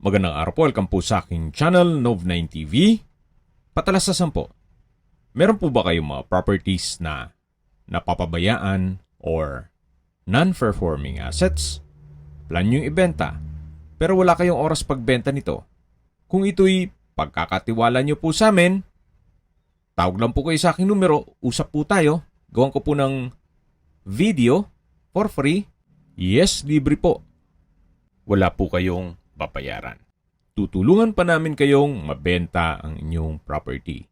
Magandang araw po, welcome po sa aking channel, Nov9 TV. Patalasasan po, meron po ba kayong mga properties na napapabayaan or non-performing assets? Plan nyo ibenta, pero wala kayong oras pagbenta nito. Kung ito'y pagkakatiwala nyo po sa amin, tawag lang po kayo sa aking numero, usap po tayo, gawan ko po ng video for free. Yes, libre po. Wala po kayong babayaran. Tutulungan pa namin kayong mabenta ang inyong property.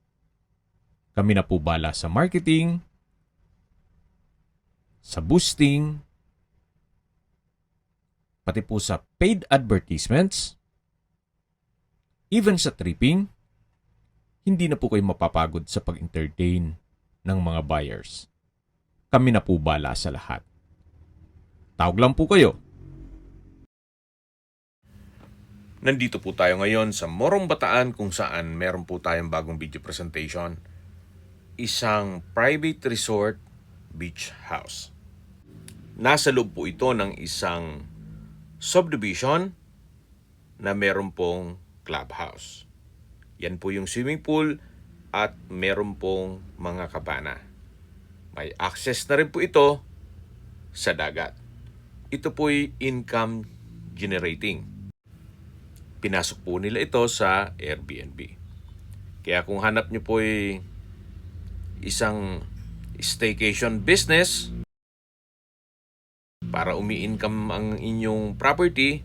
Kami na po bala sa marketing, sa boosting, pati po sa paid advertisements, even sa tripping. Hindi na po kayo mapapagod sa pag-entertain ng mga buyers. Kami na po bala sa lahat. Tawag lang po kayo. Nandito po tayo ngayon sa Morong Bataan kung saan meron po tayong bagong video presentation. Isang private resort beach house. Nasa loob po ito ng isang subdivision na meron pong clubhouse. Yan po yung swimming pool at meron pong mga kabana. May access na rin po ito sa dagat. Ito po'y income generating. Pinasok po nila ito sa Airbnb. Kaya kung hanap nyo po ay isang staycation business para umi-income ang inyong property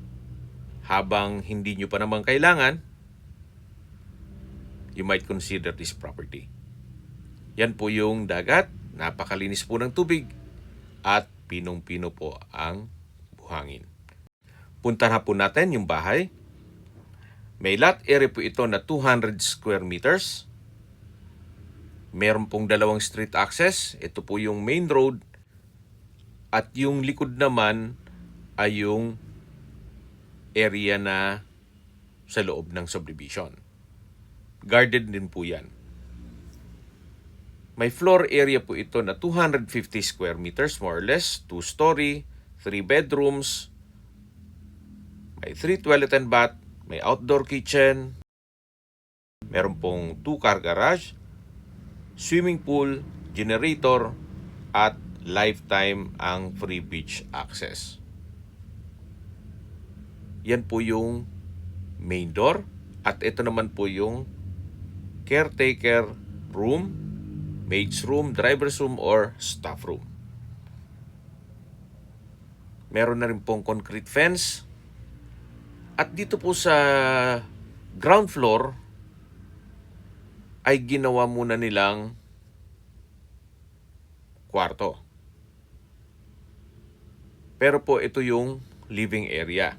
habang hindi nyo pa naman kailangan, you might consider this property. Yan po yung dagat, napakalinis po ng tubig at pinong-pino po ang buhangin. Puntahan po natin yung bahay. May lot area po ito na 200 square meters. Meron pong dalawang street access. Ito po yung main road. At yung likod naman ay yung area na sa loob ng subdivision. Guarded din po yan. May floor area po ito na 250 square meters more or less. 2-story, 3 bedrooms. May 3 toilet and bath. May outdoor kitchen, meron pong 2-car garage, swimming pool, generator, at lifetime ang free beach access. Yan po yung main door at ito naman po yung caretaker room, maid's room, driver's room, or staff room. Meron na rin pong concrete fence. At dito po sa ground floor ay ginawa muna nilang kwarto. Pero po ito yung living area.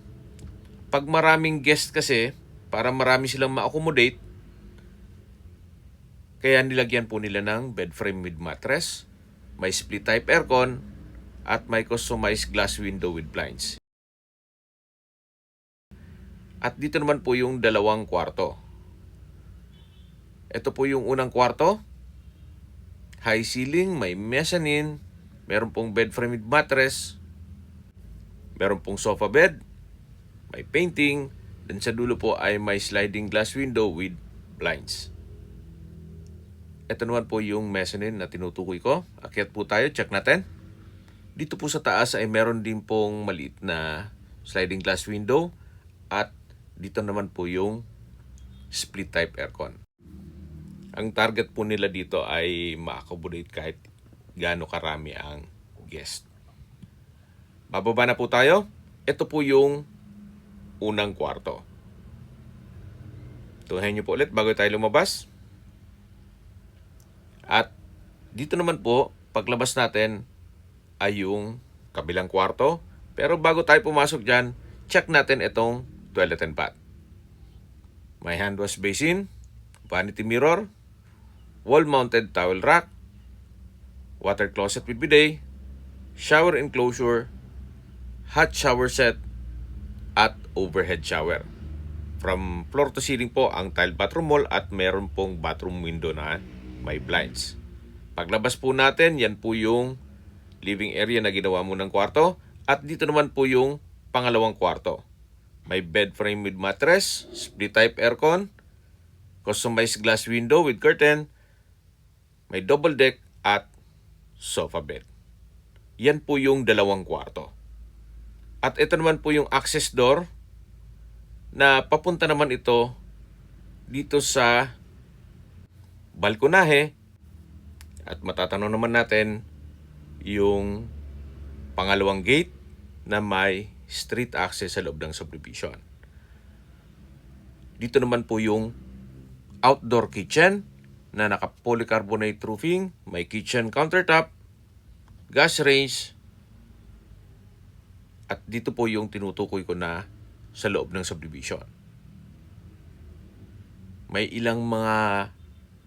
Pag maraming guest kasi, para marami silang ma-accommodate, kaya nilagyan po nila ng bed frame with mattress, may split type aircon, at may customized glass window with blinds. At dito naman po yung dalawang kwarto. Ito po yung unang kwarto. High ceiling, may mezzanine, meron pong bed frame with mattress, meron pong sofa bed, may painting, dan sa dulo po ay may sliding glass window with blinds. Ito naman po yung mezzanine na tinutukoy ko. Akyat po tayo, check natin. Dito po sa taas ay meron din pong maliit na sliding glass window at dito naman po yung split type aircon. Ang target po nila dito ay ma-accommodate kahit gaano karami ang guest. Bababa na po tayo. Ito po yung unang kwarto. Tuhayin niyo po ulit bago tayo lumabas. At dito naman po, paglabas natin ay yung kabilang kwarto. Pero bago tayo pumasok dyan, check natin itong toilet and bath. May hand wash basin, vanity mirror, wall-mounted towel rack, water closet with bidet, shower enclosure, hot shower set, at overhead shower. From floor to ceiling po ang tile bathroom wall at meron pong bathroom window na may blinds. Paglabas po natin, yan po yung living area na ginawa mo ng kwarto at dito naman po yung pangalawang kwarto. May bed frame with mattress, split type aircon, customized glass window with curtain, may double deck at sofa bed. Yan po yung dalawang kwarto. At ito naman po yung access door na papunta naman ito dito sa balkonahe. At matatanong naman natin yung pangalawang gate na may street access sa loob ng subdivision. Dito naman po yung outdoor kitchen na naka-polycarbonate roofing, may kitchen countertop, gas range, at dito po yung tinutukoy ko na sa loob ng subdivision. May ilang mga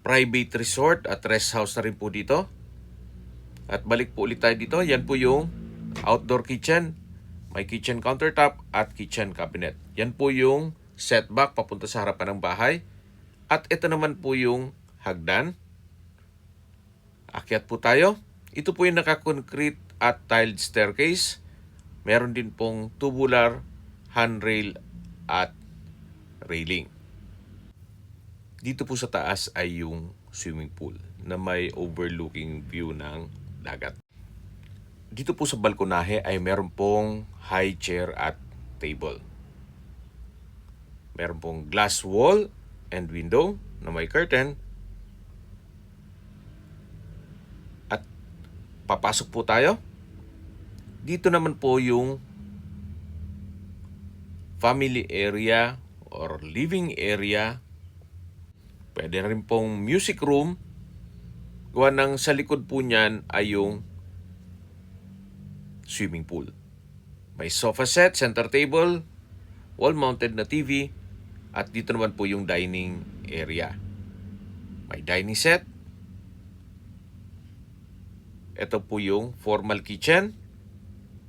private resort at rest house na rin po dito. At balik po ulit tayo dito. Yan po yung outdoor kitchen. May kitchen countertop at kitchen cabinet. Yan po yung setback papunta sa harapan ng bahay. At ito naman po yung hagdan. Akyat po tayo. Ito po yung naka-concrete at tiled staircase. Meron din pong tubular, handrail at railing. Dito po sa taas ay yung swimming pool na may overlooking view ng dagat. Dito po sa balkonahe ay meron pong high chair at table. Meron pong glass wall and window na may curtain. At papasok po tayo. Dito naman po yung family area or living area. Pwede na rin pong music room. Gawa ng sa likod po niyan ay yung swimming pool. May sofa set, center table, wall-mounted na TV, at dito naman po yung dining area. May dining set. Ito po yung formal kitchen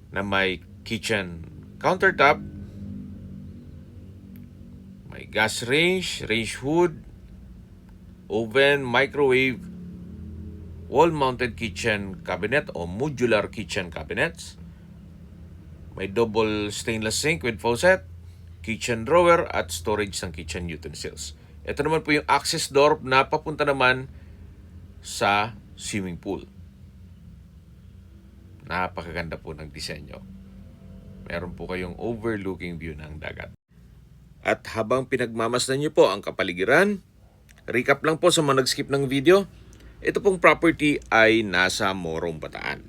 na may kitchen countertop, may gas range, range hood, oven, microwave, wall-mounted kitchen cabinet o modular kitchen cabinets. May double stainless sink with faucet, kitchen drawer at storage ng kitchen utensils. Ito naman po yung access door na papunta naman sa swimming pool. Napakaganda po ng disenyo. Meron po kayong overlooking view ng dagat. At habang pinagmamasdan niyo po ang kapaligiran, recap lang po sa mga nag-skip ng video. Ito pong property ay nasa Morong Bataan.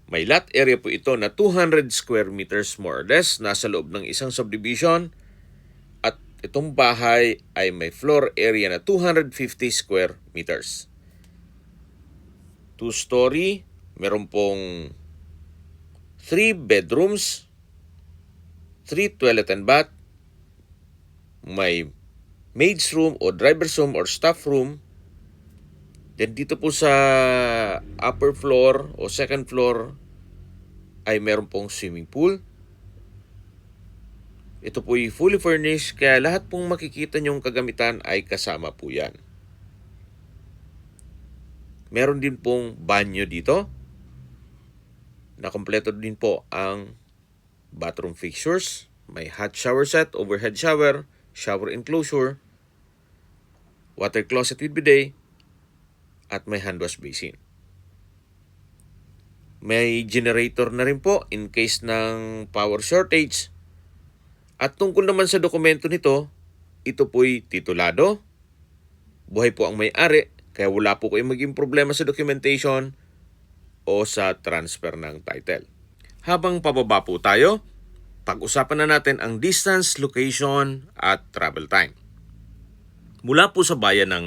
May lot area po ito na 200 square meters more or less, nasa loob ng isang subdivision. At itong bahay ay may floor area na 250 square meters. 2-story, meron pong 3 bedrooms, 3 toilet and bath, may maid's room o driver's room or staff room. Then dito po sa upper floor o second floor ay meron pong swimming pool. Ito po ay fully furnished kaya lahat pong makikita nyong kagamitan ay kasama po yan. Meron din pong banyo dito. Nakompleto din po ang bathroom fixtures. May hot shower set, overhead shower, shower enclosure, water closet with bidet, at may hand wash basin. May generator na rin po in case ng power shortage. At tungkol naman sa dokumento nito, ito po'y titulado. Buhay po ang may-ari, kaya wala po kayong maging problema sa documentation o sa transfer ng title. Habang pababa po tayo, pag-usapan na natin ang distance, location, at travel time. Mula po sa bayan ng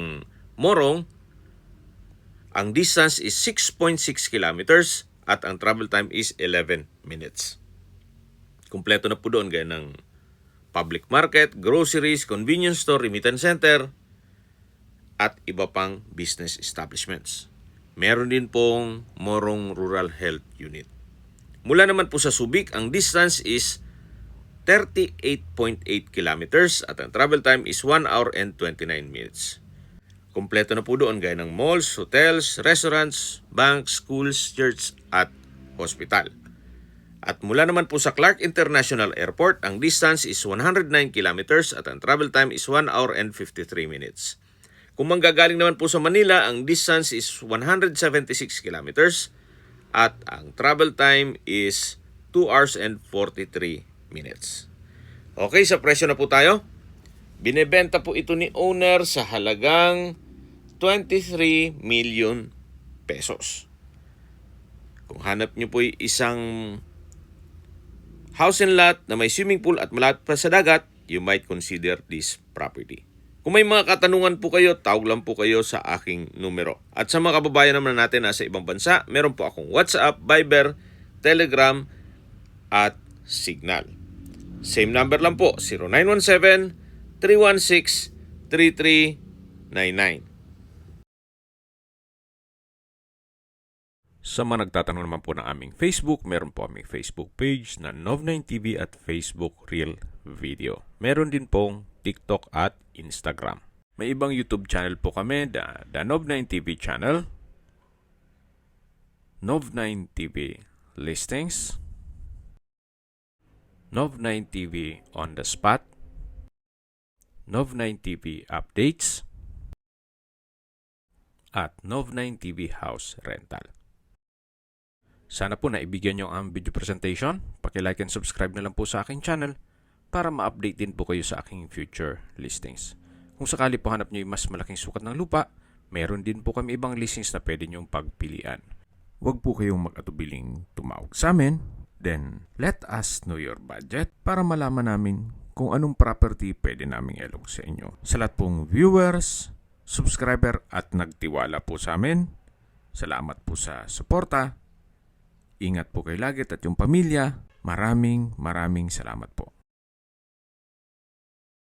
Morong, ang distance is 6.6 kilometers at ang travel time is 11 minutes. Kumpleto na po doon gaya ng public market, groceries, convenience store, remittance center, at iba pang business establishments. Meron din pong Morong Rural Health Unit. Mula naman po sa Subic, ang distance is 38.8 kilometers at ang travel time is 1 hour and 29 minutes. Kompleto na po doon gaya ng malls, hotels, restaurants, banks, schools, church at hospital. At mula naman po sa Clark International Airport, ang distance is 109 kilometers at ang travel time is 1 hour and 53 minutes. Kung manggagaling naman po sa Manila, ang distance is 176 kilometers at ang travel time is 2 hours and 43 minutes. Okay, sa presyo na po tayo. Binebenta po ito ni owner sa halagang 23 million pesos. Kung hanap nyo po isang house and lot na may swimming pool at malapit pa sa dagat, you might consider this property. Kung may mga katanungan po kayo, tawag lang po kayo sa aking numero. At sa mga kababayan naman natin nasa ibang bansa, meron po akong WhatsApp, Viber, Telegram, at Signal. Same number lang po, 0917-316-3399. Sa mga nagtatanong naman po ng aming Facebook, meron po aming Facebook page na Nov9TV at Facebook Real Video. Meron din pong TikTok at Instagram. May ibang YouTube channel po kami, the Nov9TV channel, Nov9TV Listings, Nov9TV On The Spot, Nov9TV Updates, at Nov9TV House Rental. Sana po naibigyan nyo ang video presentation. Paki-like and subscribe na lang po sa aking channel para ma-update din po kayo sa aking future listings. Kung sakali po hanap nyo yung mas malaking sukat ng lupa, meron din po kami ibang listings na pwede nyong pagpilian. Huwag po kayong mag-atubiling tumawag sa amin. Then, let us know your budget para malaman namin kung anong property pwede naming ilog sa inyo. Sa lahat pong viewers, subscriber at nagtiwala po sa amin, salamat po sa suporta. Ingat po kayo lagi at yung pamilya. Maraming salamat po.